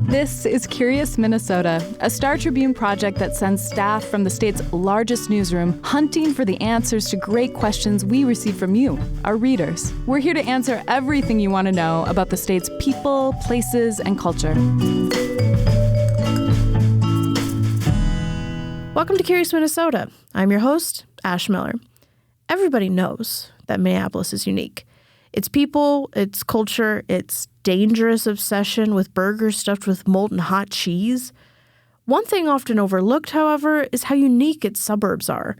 This is Curious Minnesota, a Star Tribune project that sends staff from the state's largest newsroom hunting for the answers to great questions we receive from you, our readers. We're here to answer everything you want to know about the state's people, places, and culture. Welcome to Curious Minnesota. I'm your host, Ash Miller. Everybody knows that Minneapolis is unique. Its people, its culture, its dangerous obsession with burgers stuffed with molten hot cheese. One thing often overlooked, however, is how unique its suburbs are.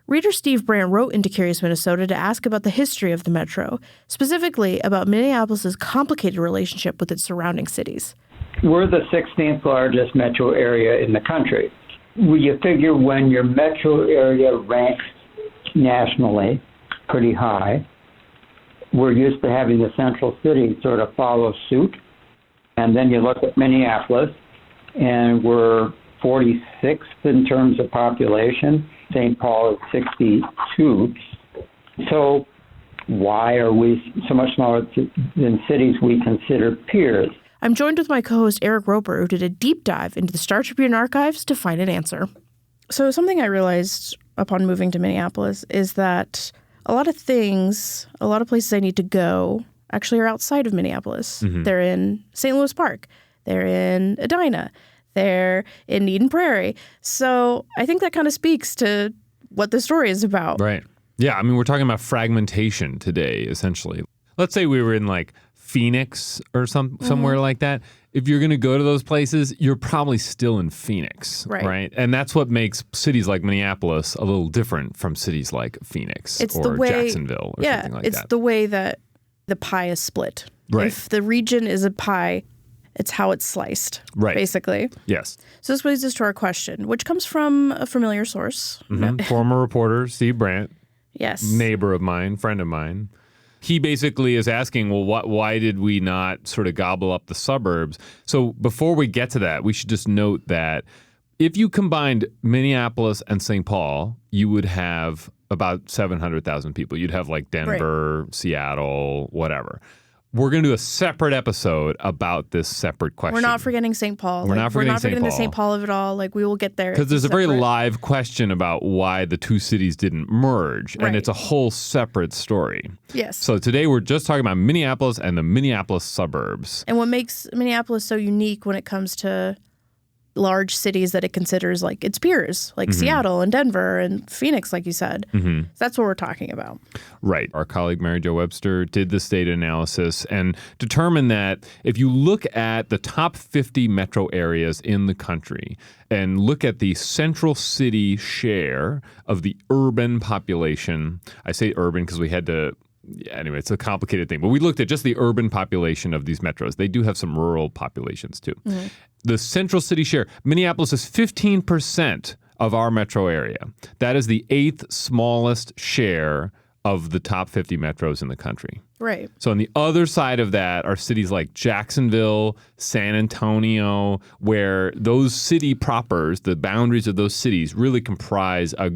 Reader Steve Brandt wrote into Curious Minnesota to ask about the history of the metro, specifically about Minneapolis's complicated relationship with its surrounding cities. We're the 16th largest metro area in the country. You figure when your metro area ranks nationally pretty high, we're used to having the central city sort of follow suit. And then you look at Minneapolis, and we're 46th in terms of population. St. Paul is 62. So why are we so much smaller than cities we consider peers? I'm joined with my co-host Eric Roper, who did a deep dive into the Star Tribune archives to find an answer. So something I realized upon moving to Minneapolis is that a lot of places I need to go actually are outside of Minneapolis. Mm-hmm. They're in St. Louis Park. They're in Edina. They're in Eden Prairie. So I think that kind of speaks to what the story is about. Right. Yeah, I mean, we're talking about fragmentation today, essentially. Let's say we were in like Phoenix or somewhere like that. If you're going to go to those places, you're probably still in Phoenix, right? And that's what makes cities like Minneapolis a little different from cities like Phoenix Jacksonville or something like that. It's the way that the pie is split. Right. If the region is a pie, it's how it's sliced, basically. Yes. So this brings us to our question, which comes from a familiar source. Mm-hmm. Former reporter Steve Brandt. Yes. Neighbor of mine, friend of mine. He basically is asking, well, why did we not sort of gobble up the suburbs? So before we get to that, we should just note that if you combined Minneapolis and St. Paul, you would have about 700,000 people. You'd have like Denver, Seattle, whatever. We're going to do a separate episode about this separate question. We're not forgetting St. Paul. We're not forgetting the St. Paul of it all. Like, we will get there. Because there's a very live question about why the two cities didn't merge. Right. And it's a whole separate story. Yes. So today we're just talking about Minneapolis and the Minneapolis suburbs. And what makes Minneapolis so unique when it comes to large cities that it considers like its peers, like Seattle and Denver and Phoenix, like you said. Mm-hmm. That's what we're talking about. Right. Our colleague Mary Jo Webster did this data analysis and determined that if you look at the top 50 metro areas in the country and look at the central city share of the urban population, I say urban because we had to anyway, it's a complicated thing. But we looked at just the urban population of these metros. They do have some rural populations, too. Mm-hmm. The central city share, Minneapolis is 15% of our metro area. That is the 8th smallest share of the top 50 metros in the country. Right. So on the other side of that are cities like Jacksonville, San Antonio, where those city propers, the boundaries of those cities, really comprise a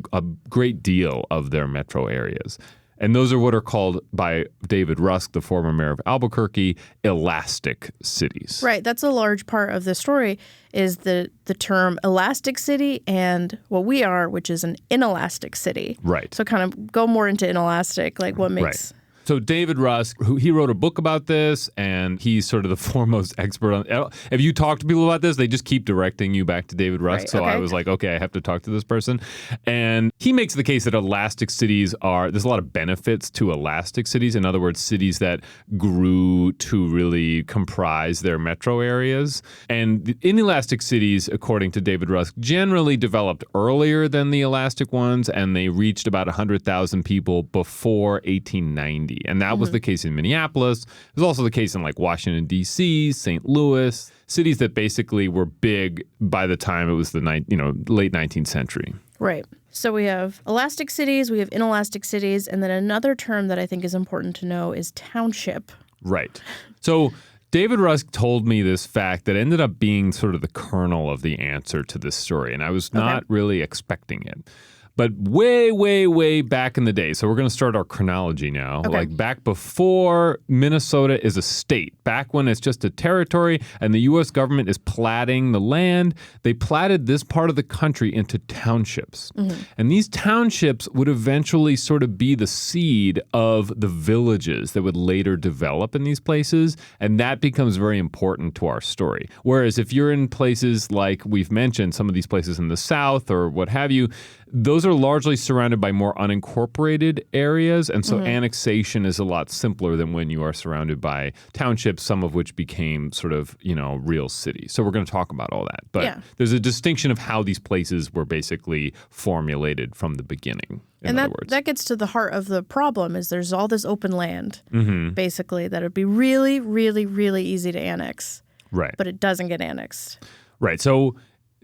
great deal of their metro areas. And those are what are called by David Rusk, the former mayor of Albuquerque, elastic cities. Right. That's a large part of the story is the term elastic city and what we are, which is an inelastic city. Right. So kind of go more into inelastic, like what makes... Right. So David Rusk, he wrote a book about this, and he's sort of the foremost expert on it. If you talk to people about this, they just keep directing you back to David Rusk. Right, so I was like, okay, I have to talk to this person. And he makes the case that elastic cities there's a lot of benefits to elastic cities. In other words, cities that grew to really comprise their metro areas. And the inelastic cities, according to David Rusk, generally developed earlier than the elastic ones, and they reached about 100,000 people before 1890. And that was the case in Minneapolis. It was also the case in like Washington, D.C., St. Louis, cities that basically were big by the time it was the late 19th century. Right. So we have elastic cities, we have inelastic cities, and then another term that I think is important to know is township. Right. So David Rusk told me this fact that ended up being sort of the kernel of the answer to this story, and I was not really expecting it. But way, way, way back in the day. So we're going to start our chronology now. Okay. Like back before Minnesota is a state, back when it's just a territory and the U.S. government is platting the land, they platted this part of the country into townships. And these townships would eventually sort of be the seed of the villages that would later develop in these places. And that becomes very important to our story. Whereas if you're in places like we've mentioned, some of these places in the South or what have you, those are largely surrounded by more unincorporated areas. And so annexation is a lot simpler than when you are surrounded by townships, some of which became sort of, real cities. So we're going to talk about all that. But there's a distinction of how these places were basically formulated from the beginning. And that gets to the heart of the problem is there's all this open land, basically, that would be really, really, really easy to annex. Right. But it doesn't get annexed. Right. So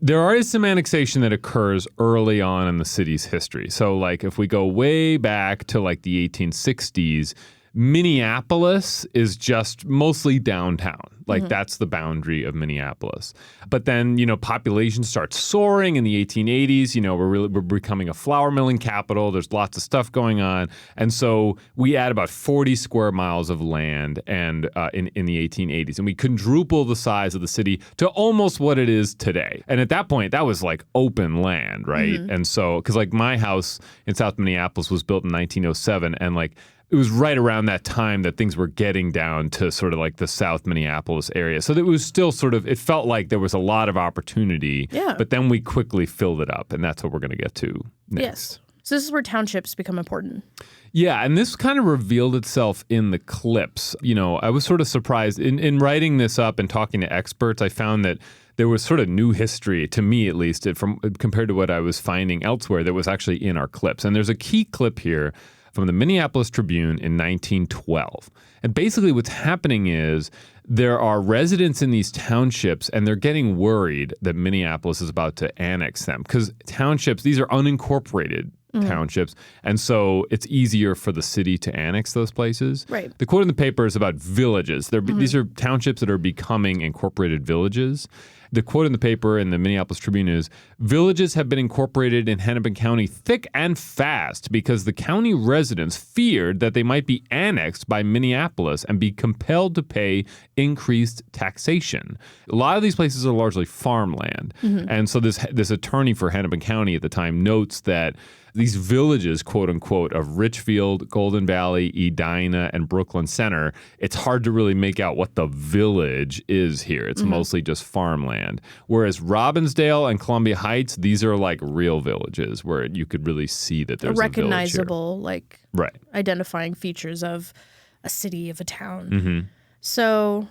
there is some annexation that occurs early on in the city's history. So like if we go way back to like the 1860s, Minneapolis is just mostly downtown. Like that's the boundary of Minneapolis. But then, population starts soaring in the 1880s. We're becoming a flour milling capital. There's lots of stuff going on. And so we add about 40 square miles of land and in the 1880s. And we quadruple the size of the city to almost what it is today. And at that point, that was like open land, right? And so, because like my house in South Minneapolis was built in 1907 and like it was right around that time that things were getting down to sort of like the South Minneapolis area. So it was still sort of, it felt like there was a lot of opportunity, but then we quickly filled it up. And that's what we're going to get to next. Yes. So this is where townships become important. Yeah, and this kind of revealed itself in the clips. I was sort of surprised. In writing this up and talking to experts, I found that there was sort of new history, to me at least, compared to what I was finding elsewhere that was actually in our clips. And there's a key clip here from the Minneapolis Tribune in 1912. And basically what's happening is there are residents in these townships and they're getting worried that Minneapolis is about to annex them because townships, these are unincorporated townships. And so it's easier for the city to annex those places. Right. The quote in the paper is about villages. These are townships that are becoming incorporated villages. The quote in the paper in the Minneapolis Tribune is, villages have been incorporated in Hennepin County thick and fast because the county residents feared that they might be annexed by Minneapolis and be compelled to pay increased taxation. A lot of these places are largely farmland. And so this attorney for Hennepin County at the time notes that these villages, quote unquote, of Richfield, Golden Valley, Edina, and Brooklyn Center, it's hard to really make out what the village is here. It's mostly just farmland. Whereas Robbinsdale and Columbia Heights, these are like real villages where you could really see that there's recognizable, a village here. like identifying features of a city, of a town. So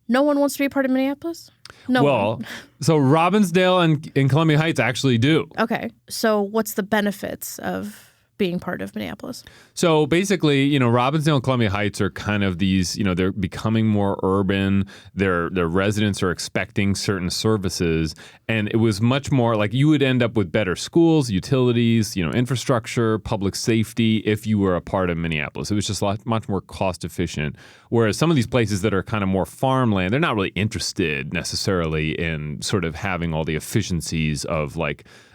no one wants to be a part of Minneapolis? No. Well, so Robbinsdale and Columbia Heights actually do. Okay. So what's the benefits of being part of Minneapolis? So basically, Robbinsdale and Columbia Heights are kind of these, they're becoming more urban. Their residents are expecting certain services. And it was much more like you would end up with better schools, utilities, infrastructure, public safety if you were a part of Minneapolis. It was just much more cost efficient. Whereas some of these places that are kind of more farmland, they're not really interested necessarily in sort of having all the efficiencies of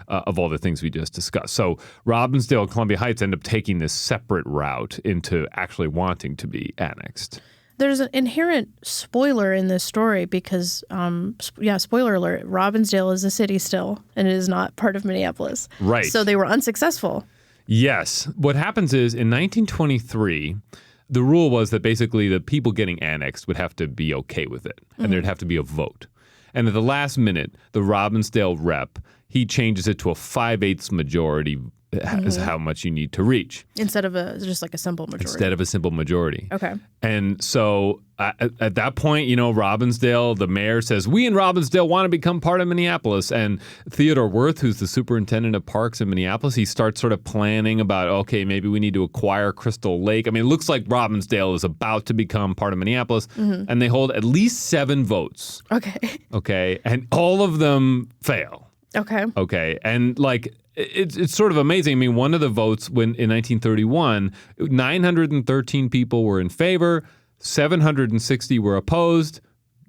of all the things we just discussed. So Robbinsdale and Columbia Heights end up taking this separate route into actually wanting to be annexed. There's an inherent spoiler in this story because, spoiler alert, Robbinsdale is a city still, and it is not part of Minneapolis. Right. So they were unsuccessful. Yes. What happens is in 1923, the rule was that basically the people getting annexed would have to be okay with it, and there'd have to be a vote. And at the last minute, the Robbinsdale rep, he changes it to a 5/8 majority is how much you need to reach. Instead of just like a simple majority. Instead of a simple majority. Okay. And so at that point, Robbinsdale, the mayor says, we in Robbinsdale want to become part of Minneapolis. And Theodore Wirth, who's the superintendent of parks in Minneapolis, he starts sort of planning about, okay, maybe we need to acquire Crystal Lake. I mean, it looks like Robbinsdale is about to become part of Minneapolis. And they hold at least 7 votes. Okay. Okay. And all of them fail. Okay. Okay. And it's sort of amazing. I mean, one of the votes in 1931, 913 people were in favor, 760 were opposed.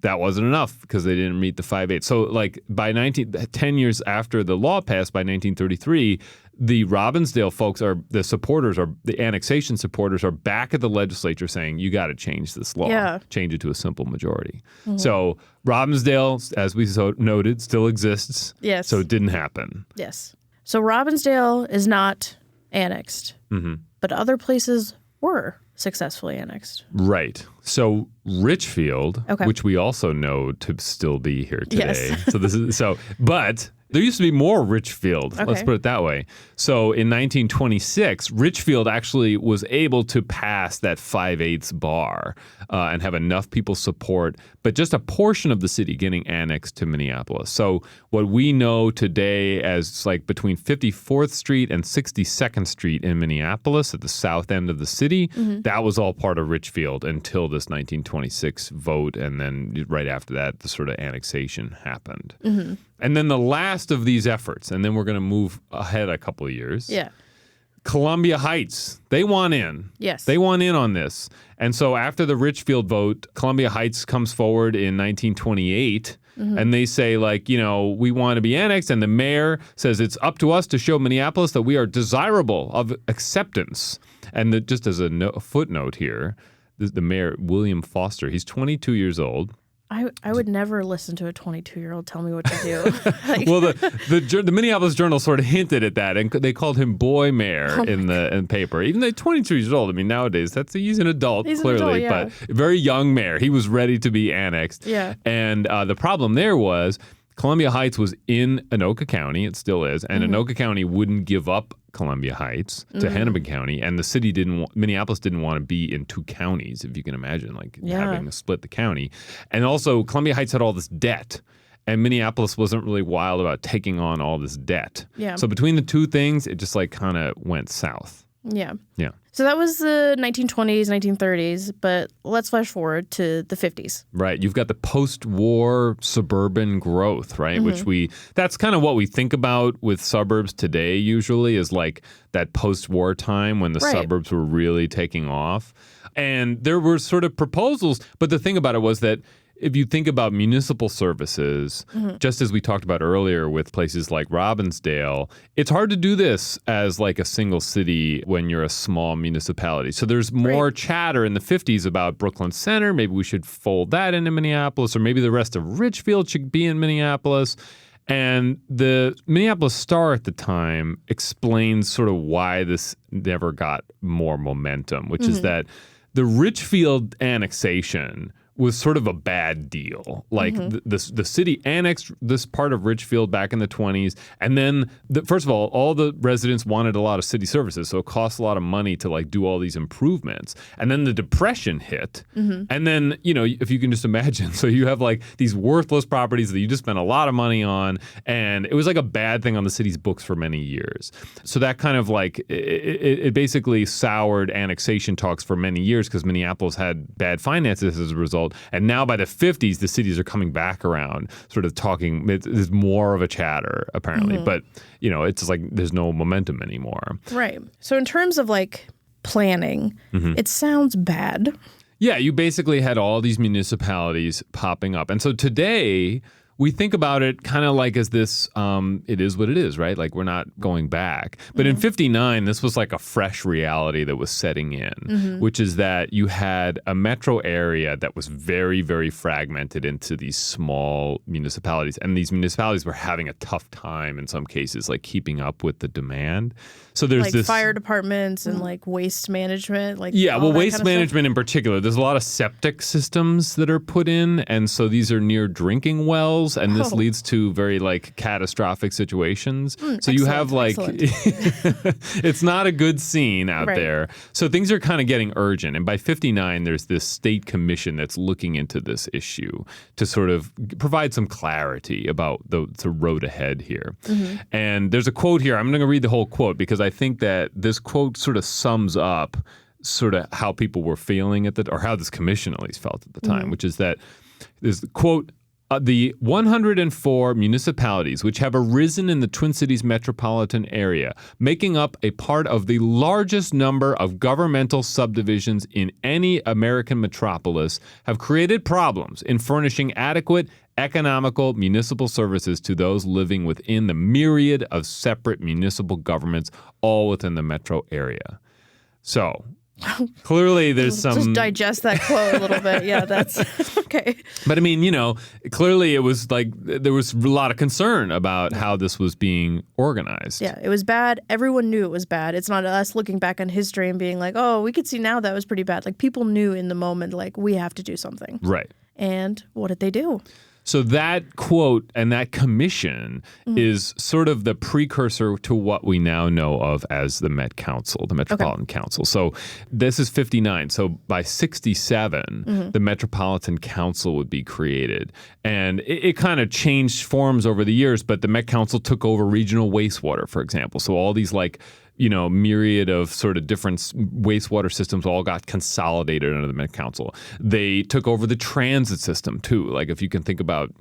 that wasn't enough because they didn't meet the 5/8. So like by 10 years after the law passed by 1933, the Robbinsdale folks the annexation supporters are back at the legislature saying, you got to change this law, change it to a simple majority. So Robbinsdale, as we noted, still exists. Yes. So it didn't happen. Yes. So Robbinsdale is not annexed, but other places were successfully annexed. Right. So Richfield, which we also know to still be here today. Yes. But there used to be more Richfield. Let's put it that way. So in 1926, Richfield actually was able to pass that 5/8 bar and have enough people support, but just a portion of the city getting annexed to Minneapolis. So what we know today as like between 54th Street and 62nd Street in Minneapolis at the south end of the city, that was all part of Richfield until this 1926 vote. And then right after that, the sort of annexation happened. And then the last of these efforts, and then we're going to move ahead a couple of years. Yeah. Columbia Heights, they want in. Yes. They want in on this. And so after the Richfield vote, Columbia Heights comes forward in 1928, and they say, like, you know, we want to be annexed. And the mayor says it's up to us to show Minneapolis that we are desirable of acceptance. And just as a footnote here, the mayor, William Foster, he's 22 years old. I would never listen to a 22-year-old tell me what to do. Well, the Minneapolis Journal sort of hinted at that, and they called him Boy Mayor in the paper. Even though 22 years old, I mean, nowadays he's an adult, clearly, but very young mayor. He was ready to be annexed. Yeah. And the problem there was Columbia Heights was in Anoka County. It still is, and Anoka County wouldn't give up Columbia Heights to Hennepin County, and the city Minneapolis didn't want to be in two counties, if you can imagine, like having to split the county. And also Columbia Heights had all this debt, and Minneapolis wasn't really wild about taking on all this debt. Yeah. So between the two things, it just like kind of went south. Yeah. Yeah. So that was the 1920s, 1930s, but let's flash forward to the 50s. Right. You've got the post-war suburban growth, right? That's kind of what we think about with suburbs today usually is like that post-war time when the suburbs were really taking off. And there were sort of proposals, but the thing about it was that if you think about municipal services, just as we talked about earlier with places like Robbinsdale, it's hard to do this as like a single city when you're a small municipality. So there's more chatter in the 50s about Brooklyn Center. Maybe we should fold that into Minneapolis, or maybe the rest of Richfield should be in Minneapolis. And the Minneapolis Star at the time explains sort of why this never got more momentum, which is that the Richfield annexation was sort of a bad deal. Like the city annexed this part of Richfield back in the 20s. And then, first of all the residents wanted a lot of city services. So it cost a lot of money to like do all these improvements. And then the Depression hit. And then, you know, if you can just imagine, so you have like these worthless properties that you just spent a lot of money on. And it was like a bad thing on the city's books for many years. So that kind of like, it basically soured annexation talks for many years because Minneapolis had bad finances as a result. And now by the 50s, the cities are coming back around, sort of talking. There's more of a chatter, apparently. But, you know, it's like there's no momentum anymore. Right. So in terms of like planning, it sounds bad. Yeah, you basically had all these municipalities popping up. And so today, we think about it kind of like as this, it is what it is, right? Like we're not going back. But in 59, this was like a fresh reality that was setting in, which is that you had a metro area that was very, very fragmented into these small municipalities. And these municipalities were having a tough time in some cases, like keeping up with the demand. So there's like this fire departments and like waste management. Like waste management in particular. There's a lot of septic systems that are put in. And so these are near drinking wells. And this leads to very like catastrophic situations. So you have like, it's not a good scene out there. So things are kind of getting urgent. And by 59, there's this state commission that's looking into this issue to sort of provide some clarity about the road ahead here. And there's a quote here. I'm going to read the whole quote because I think that this quote sort of sums up sort of how people were feeling or how this commission at least felt at the time, which is that there's the quote, The 104 municipalities which have arisen in the Twin Cities metropolitan area, making up a part of the largest number of governmental subdivisions in any American metropolis, have created problems in furnishing adequate economical municipal services to those living within the myriad of separate municipal governments, all within the metro area. So clearly there's some... Just digest that quote a little bit. Yeah, that's okay. But I mean, clearly it was like there was a lot of concern about how this was being organized. Yeah, it was bad. Everyone knew it was bad. It's not us looking back on history and being like, oh, we could see now that was pretty bad. Like, people knew in the moment, like, we have to do something. Right. And what did they do? So that quote and that commission is sort of the precursor to what we now know of as the Met Council, the Metropolitan Council. So this is 59. So by 67, the Metropolitan Council would be created. And it kind of changed forms over the years, but the Met Council took over regional wastewater, for example. So all these myriad of sort of different wastewater systems all got consolidated under the Met Council. They took over the transit system too. Like, if you can think about,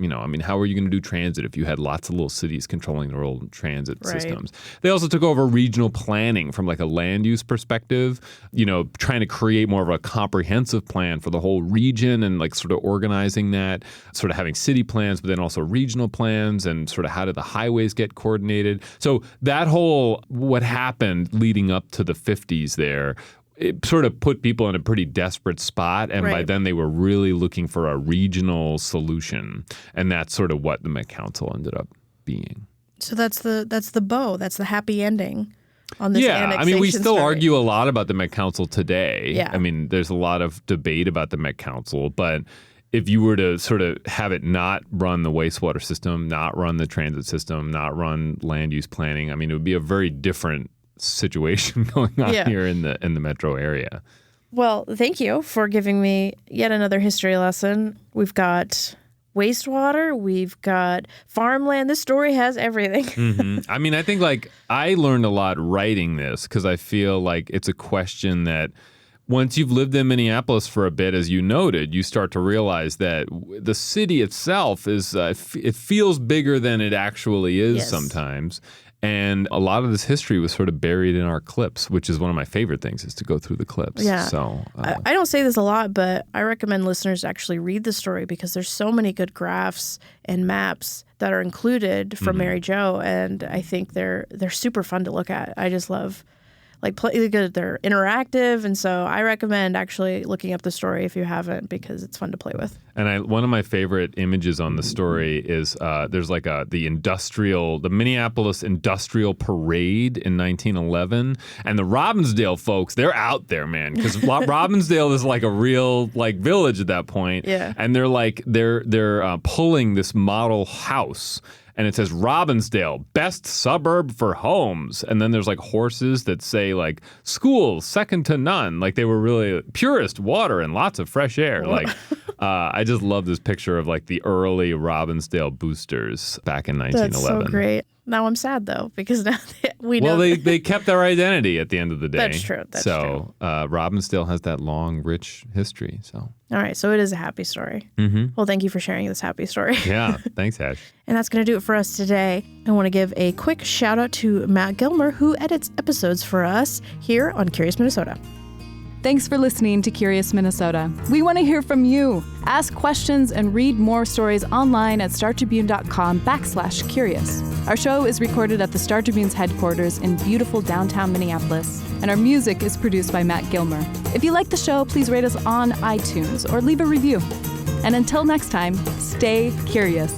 how are you going to do transit if you had lots of little cities controlling their old transit systems? They also took over regional planning from like a land use perspective, trying to create more of a comprehensive plan for the whole region and like sort of organizing that, sort of having city plans, but then also regional plans and sort of how did the highways get coordinated. So that whole, what happened leading up to the 50s there, it sort of put people in a pretty desperate spot. And by then they were really looking for a regional solution. And that's sort of what the Met Council ended up being. So that's the bow. That's the happy ending on this annexation I mean, we still story. argue a lot about the Met Council today. Yeah. I mean, there's a lot of debate about the Met Council, but if you were to sort of have it not run the wastewater system, not run the transit system, not run land use planning, I mean, it would be a very different situation going on here in the metro area. Well, thank you for giving me yet another history lesson. We've got wastewater, we've got farmland. This story has everything. I mean, I think I learned a lot writing this because I feel like it's a question that once you've lived in Minneapolis for a bit, as you noted, you start to realize that the city itself is it feels bigger than it actually is sometimes. And a lot of this history was sort of buried in our clips, which is one of my favorite things, is to go through the clips. Yeah. So I don't say this a lot, but I recommend listeners actually read the story because there's so many good graphs and maps that are included from Mary Jo, and I think they're super fun to look at. I just love they're interactive, and so I recommend actually looking up the story if you haven't because it's fun to play with. And one of my favorite images on the story is there's like the Minneapolis Industrial Parade in 1911, and the Robbinsdale folks, they're out there, man, because Robbinsdale is like a real village at that point, and they're pulling this model house. And it says Robbinsdale, best suburb for homes. And then there's horses that say schools, second to none. They were really purest water and lots of fresh air. I just love this picture of the early Robbinsdale boosters back in 1911. That's so great. Now I'm sad though, because now we know. Well, they kept their identity at the end of the day. That's true. That's true. Robbinsdale has that long, rich history. So. All right. So it is a happy story. Well, thank you for sharing this happy story. Yeah. Thanks, Ash. And that's going to do it for us today. I want to give a quick shout out to Matt Gilmer, who edits episodes for us here on Curious Minnesota. Thanks for listening to Curious Minnesota. We want to hear from you. Ask questions and read more stories online at startribune.com/curious. Our show is recorded at the Star Tribune's headquarters in beautiful downtown Minneapolis, and our music is produced by Matt Gilmer. If you like the show, please rate us on iTunes or leave a review. And until next time, stay curious.